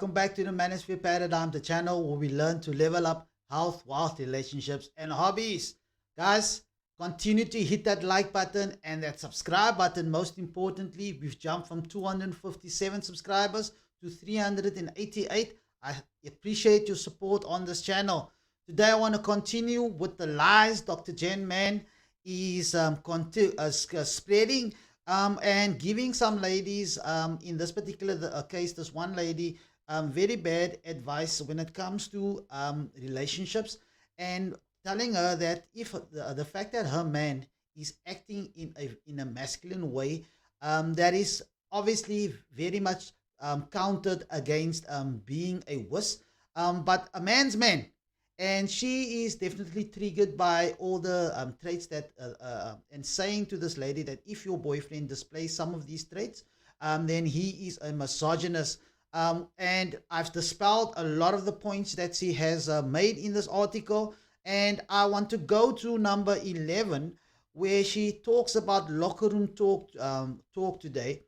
Welcome back to the Manosphere Paradigm, the channel where we learn to level up health, wealth, relationships, and hobbies. Guys, continue to hit that like button and that subscribe button. Most importantly, we've jumped from 257 subscribers to 388. I appreciate your support on this channel. Today, I want to continue with the lies Dr. Jen Man is spreading and giving some ladies, in this particular case, this one lady, very bad advice when it comes to relationships, and telling her that if the fact that her man is acting in a masculine way, that is obviously very much countered against being a wuss, but a man's man. And she is definitely triggered by all the traits that, and saying to this lady that if your boyfriend displays some of these traits, then he is a misogynist. And I've dispelled a lot of the points that she has made in this article. And I want to go to number 11, where she talks about locker room talk today.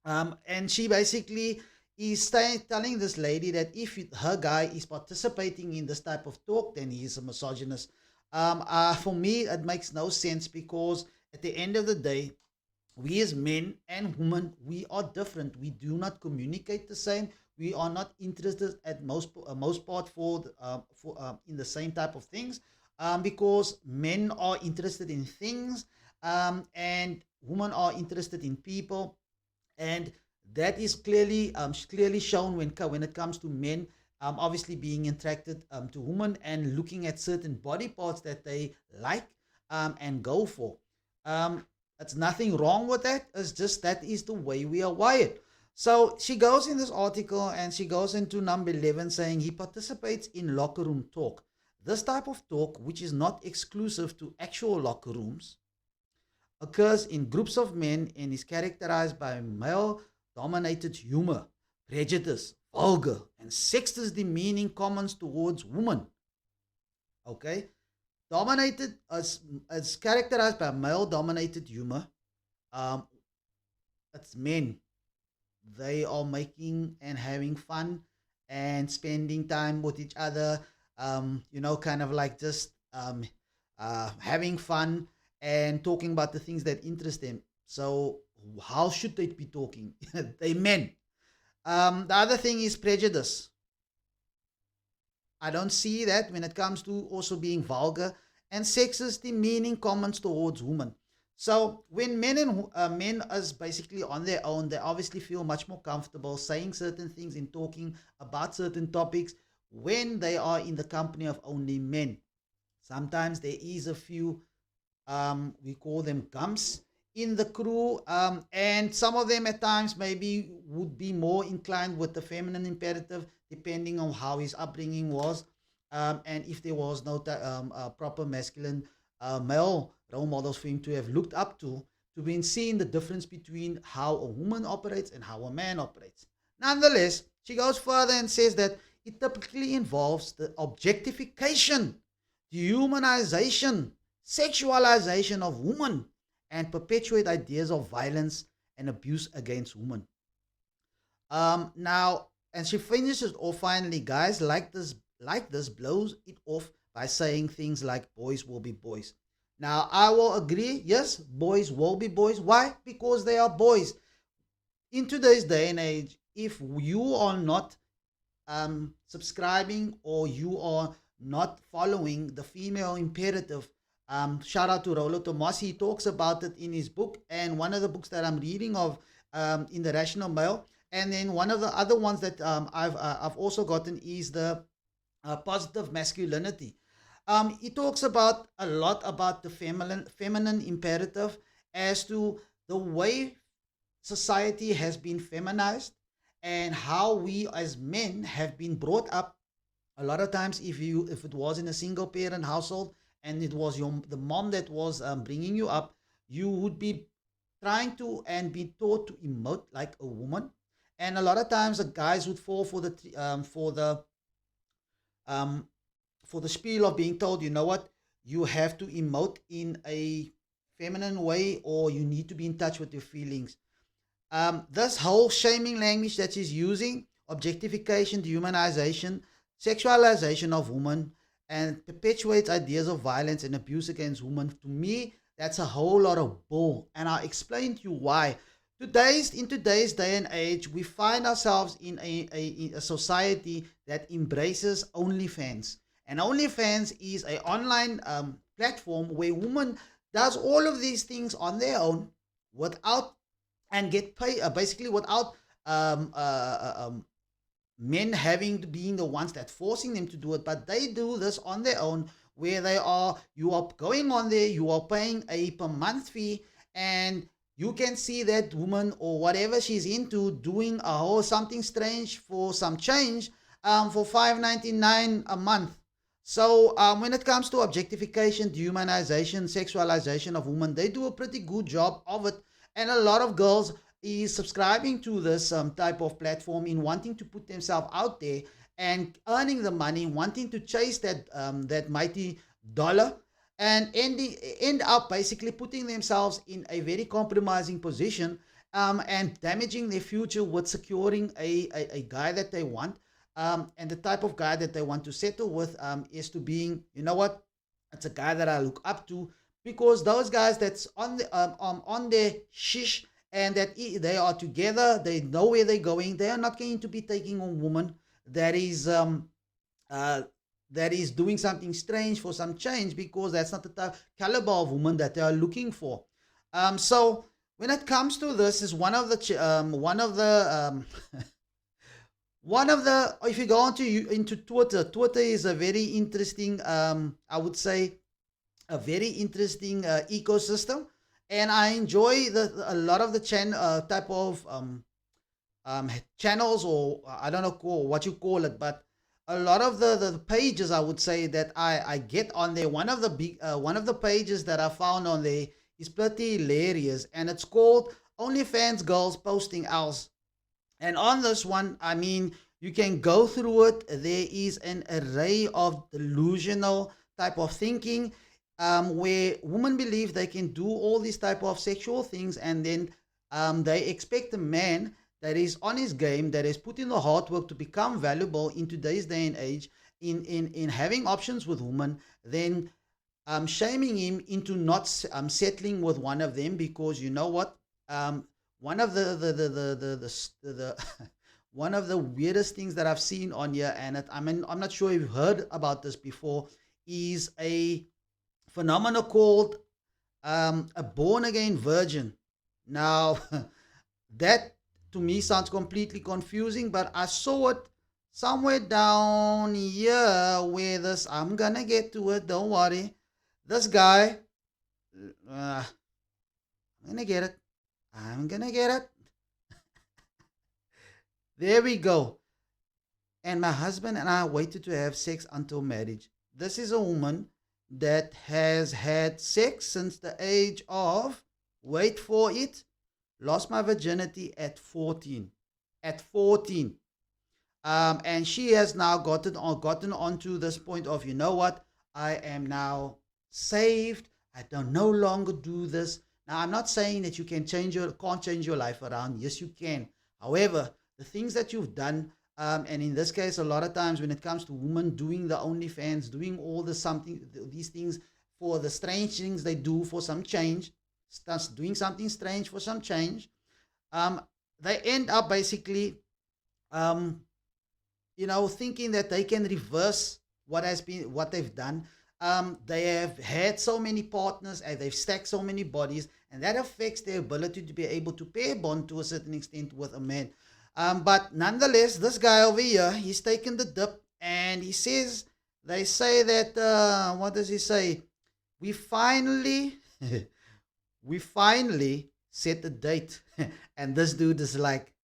And she basically is telling this lady that if her guy is participating in this type of talk, then he's a misogynist. For me, it makes no sense, because at the end of the day, we as men and women, we are different. We do not communicate the same. We are not interested at most part for in the same type of things, because men are interested in things, and women are interested in people, and that is clearly shown when it comes to men, obviously being attracted to women and looking at certain body parts that they like, and go for. It's nothing wrong with that. It's just that is the way we are wired. So she goes in this article and she goes into number 11, saying he participates in locker room talk. This type of talk, which is not exclusive to actual locker rooms, occurs in groups of men and is characterized by male dominated humor, prejudice, vulgar, and sexist demeaning comments towards women. Okay? Dominated as characterized by male dominated humor. It's men. They are making and having fun and spending time with each other, kind of like just having fun and talking about the things that interest them. So how should they be talking? They men. The other thing is prejudice. I don't see that when it comes to also being vulgar and sexist, demeaning comments towards women. So when men is basically on their own, they obviously feel much more comfortable saying certain things and talking about certain topics when they are in the company of only men. Sometimes there is a few, we call them gumps in the crew, and some of them at times maybe would be more inclined with the feminine imperative, depending on how his upbringing was, and if there was no proper masculine male role models for him to have looked up to be seeing the difference between how a woman operates and how a man operates. Nonetheless, she goes further and says that it typically involves the objectification, dehumanization, sexualization of women, and perpetuate ideas of violence and abuse against women. Now, and she finishes off finally, guys, like this blows it off by saying things like boys will be boys. Now, I will agree, yes, boys will be boys. Why? Because they are boys. In today's day and age, if you are not subscribing, or you are not following the female imperative, shout out to Rollo Tomas. He talks about it in his book, and one of the books that I'm reading of, in the Rational Male. And then one of the other ones that I've also gotten is the positive masculinity. He talks about a lot about the feminine imperative, as to the way society has been feminized, and how we as men have been brought up. A lot of times, if it was in a single parent household and it was the mom that was bringing you up, you would be trying to and be taught to emote like a woman. And a lot of times the guys would fall um, for the spiel of being told, you know what, you have to emote in a feminine way, or you need to be in touch with your feelings. This whole shaming language that she's using, objectification, dehumanization, sexualization of women, and perpetuates ideas of violence and abuse against women. To me, that's a whole lot of bull, and I'll explain to you why. In today's day and age, we find ourselves in a society that embraces OnlyFans, and OnlyFans is a online platform where women does all of these things on their own without and get paid basically without men having to being the ones that forcing them to do it, but they do this on their own, where you are going on there, you are paying a per month fee, and you can see that woman or whatever she's into doing a whole something strange for some change for 5.99 a month. So when it comes to objectification, dehumanization, sexualization of women, they do a pretty good job of it, and a lot of girls is subscribing to this type of platform in wanting to put themselves out there and earning the money, wanting to chase that mighty dollar, and end up basically putting themselves in a very compromising position, and damaging their future with securing a guy that they want, and the type of guy that they want to settle with is to being, you know what, it's a guy that I look up to, because those guys that's on their shish, and that they are together, they know where they're going, they are not going to be taking a woman that is uh, doing something strange for some change, because that's not the type caliber of woman that they are looking for. So when it comes to this, is one of the if you go into Twitter is a very interesting, I would say, a very interesting ecosystem, and I enjoy a lot of the type of channels, or I don't know what you call it, but a lot of the pages, I would say, that I get on there. One of the pages that I found on there is pretty hilarious, and it's called OnlyFans Girls Posting Else. And on this one, I mean, you can go through it. There is an array of delusional type of thinking, where women believe they can do all these type of sexual things, and then they expect a man that is on his game, that is putting the hard work to become valuable in today's day and age, in having options with women, then shaming him into not settling with one of them, because you know what, one of the one of the weirdest things that I've seen on here, and I mean, I'm not sure if you've heard about this before, is a phenomenon called a born again virgin. Now, that to me sounds completely confusing, but I saw it somewhere down here where this, I'm gonna get to it, don't worry. This guy, I'm gonna get it. I'm gonna get it. There we go. And my husband and I waited to have sex until marriage. This is a woman that has had sex since the age of, wait for it, lost my virginity at 14. At 14. And she has now gotten onto this point of, you know what, I am now saved. I don't no longer do this. Now, I'm not saying that you can't change your life around. Yes, you can. However, the things that you've done, and in this case, a lot of times when it comes to women doing the OnlyFans, doing all these things for the strange things they do for some change, doing something strange for some change, they end up basically, thinking that they can reverse what they've done. They have had so many partners, and they've stacked so many bodies, and that affects their ability to be able to pay a bond to a certain extent with a man. But nonetheless, this guy over here, he's taken the dip, and they say that, what does he say? We finally, we finally set the date. And this dude is like,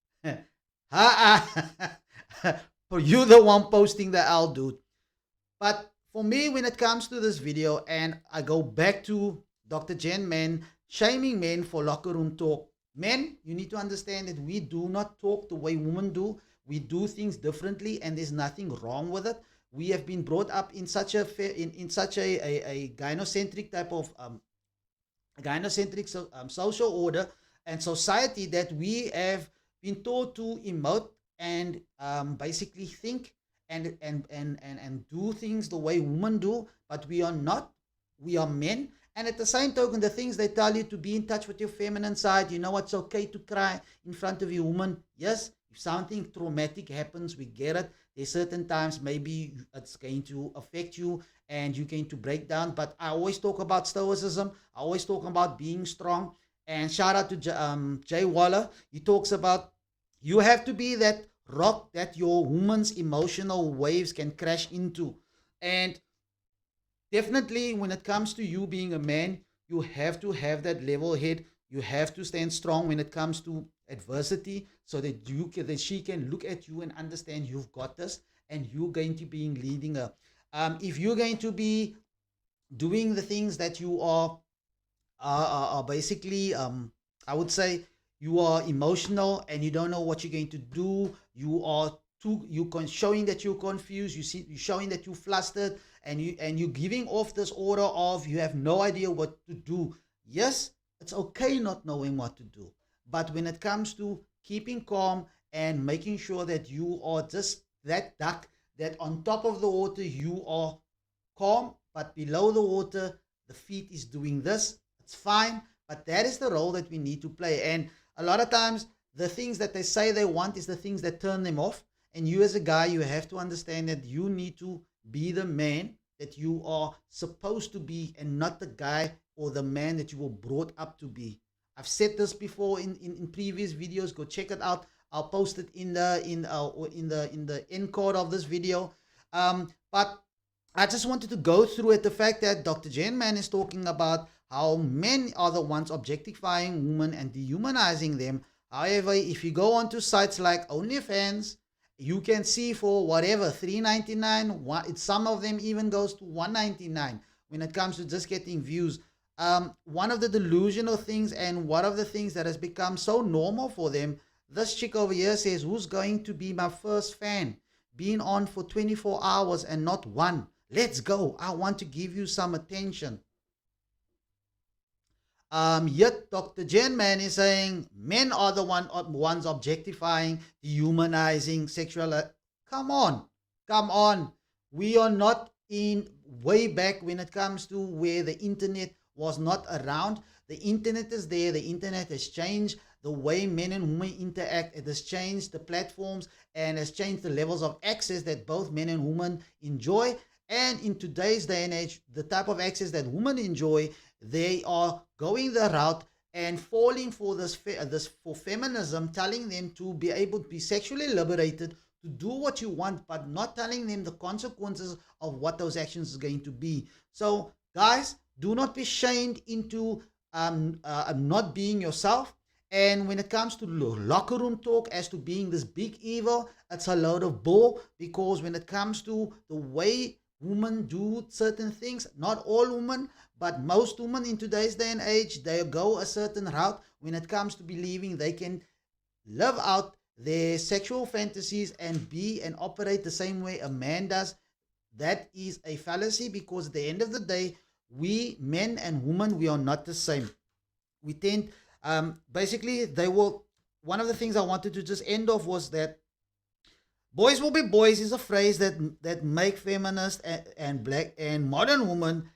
for you the one posting the L, dude. But for me, when it comes to this video, and I go back to Dr. Jen Man, shaming men for locker room talk. Men, you need to understand that we do not talk the way women do. We do things differently, and there's nothing wrong with it. We have been brought up in such a gynocentric type of social order and society, that we have been taught to emote and basically think and do things the way women do, but we are not. We are men. And at the same token, the things they tell you to be in touch with your feminine side, you know, it's okay to cry in front of your woman. Yes, if something traumatic happens, we get it. There's certain times maybe it's going to affect you and you're going to break down. But I always talk about stoicism. I always talk about being strong. And shout out to Jay Waller. He talks about you have to be that rock that your woman's emotional waves can crash into. And definitely when it comes to you being a man, you have to have that level head. You have to stand strong when it comes to adversity, so that that she can look at you and understand you've got this, and you're going to be leading her. If you're going to be doing the things that you are basically, I would say, you are emotional and you don't know what you're going to do. You are showing that you're confused. You're showing that you're flustered, and you're giving off this order of you have no idea what to do. Yes, it's okay not knowing what to do, but when it comes to keeping calm and making sure that you are just that duck that on top of the water you are calm, but below the water, the feet is doing this. It's fine, but that is the role that we need to play. And a lot of times, the things that they say they want is the things that turn them off. And you, as a guy, you have to understand that you need to be the man that you are supposed to be, and not the guy or the man that you were brought up to be. I've said this before in previous videos. Go check it out. I'll post it in the end card of this video. But I just wanted to go through it. The fact that Dr. Jen Man is talking about how men are the ones objectifying women and dehumanizing them. However, if you go onto sites like Onlyfans, you can see for whatever $3.99. Some of them even goes to $1.99 when it comes to just getting views. One of the delusional things, and one of the things that has become so normal for them, this chick over here says, who's going to be my first fan? Being on for 24 hours and not one. Let's go. I want to give you some attention. Yet Dr. Jen Man is saying men are the ones objectifying, dehumanizing, sexual. Come on, come on. We are not in way back when it comes to where the internet was not around. The internet is there. The internet has changed the way men and women interact. It has changed the platforms and has changed the levels of access that both men and women enjoy. And in today's day and age, the type of access that women enjoy, they are going the route and falling for this for feminism, telling them to be able to be sexually liberated, to do what you want, but not telling them the consequences of what those actions is going to be. So, guys, do not be shamed into not being yourself. And when it comes to locker room talk as to being this big evil, it's a load of bull, because when it comes to the way women do certain things, not all women, but most women in today's day and age, they go a certain route when it comes to believing they can live out their sexual fantasies and be and operate the same way a man does. That is a fallacy, because at the end of the day, we men and women, we are not the same. We tend, basically, they will. One of the things I wanted to just end off was that boys will be boys is a phrase that make feminist and black and modern women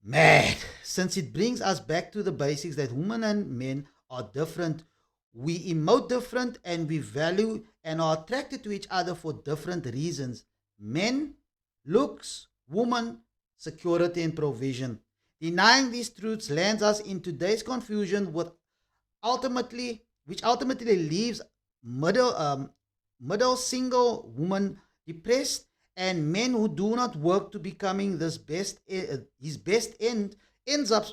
mad, since it brings us back to the basics that women and men are different. We emote different, and we value and are attracted to each other for different reasons. Men, looks; women, security and provision. Denying these truths lands us in today's confusion, which ultimately leaves middle single women depressed, and men who do not work to becoming his best ends up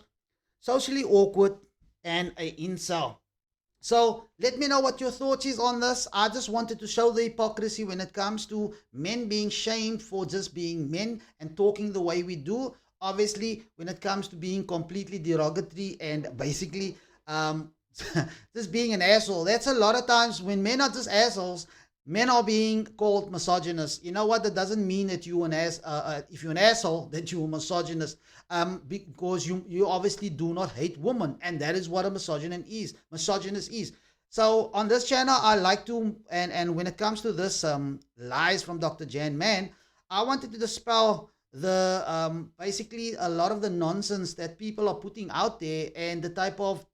socially awkward and a incel. So let me know what your thoughts is on this. I just wanted to show the hypocrisy when it comes to men being shamed for just being men and talking the way we do. Obviously, when it comes to being completely derogatory and basically just being an asshole, that's a lot of times when men are just assholes. Men are being called misogynist. You know what? That doesn't mean that you an ass. If you're an asshole, that you're a misogynist. Because you obviously do not hate women, and that is what a misogynist is. Misogynist is. So on this channel, I like to, and when it comes to this lies from Dr. Jan Man, I wanted to dispel the basically a lot of the nonsense that people are putting out there and the type of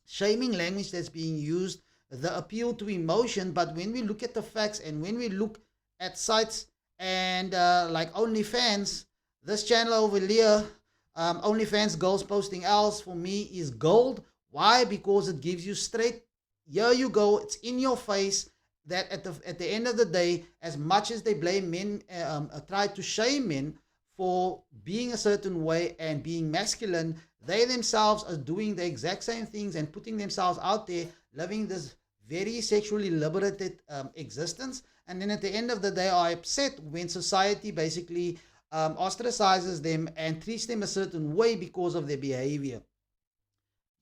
shaming language that's being used, the appeal to emotion. But when we look at the facts and when we look at sites and like OnlyFans, this channel over here, OnlyFans Girls Posting Else, for me is gold. Why? Because it gives you straight, here you go, it's in your face that at the end of the day, as much as they blame men, try to shame men for being a certain way and being masculine, they themselves are doing the exact same things and putting themselves out there, living this very sexually liberated existence. And then at the end of the day, are upset when society basically ostracizes them and treats them a certain way because of their behavior.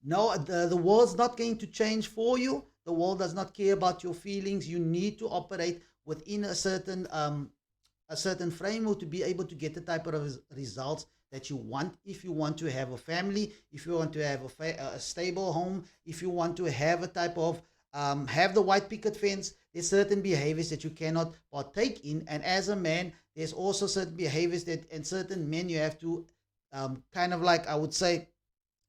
No, the world's not going to change for you. The world does not care about your feelings. You need to operate within a certain framework to be able to get the type of results that you want. If you want to have a family, if you want to have a stable home, if you want to have a type of have the white picket fence, there's certain behaviors that you cannot partake in. And as a man, there's also certain behaviors that, and certain men you have to kind of like, I would say,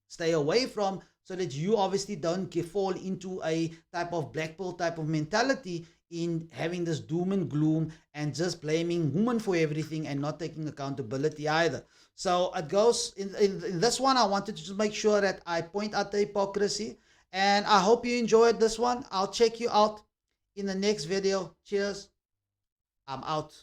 stay away from, so that you obviously don't fall into a type of black pill type of mentality in having this doom and gloom and just blaming women for everything and not taking accountability either. So it goes in this one. I wanted to just make sure that I point out the hypocrisy, and I hope you enjoyed this one. I'll check you out in the next video. Cheers. I'm out.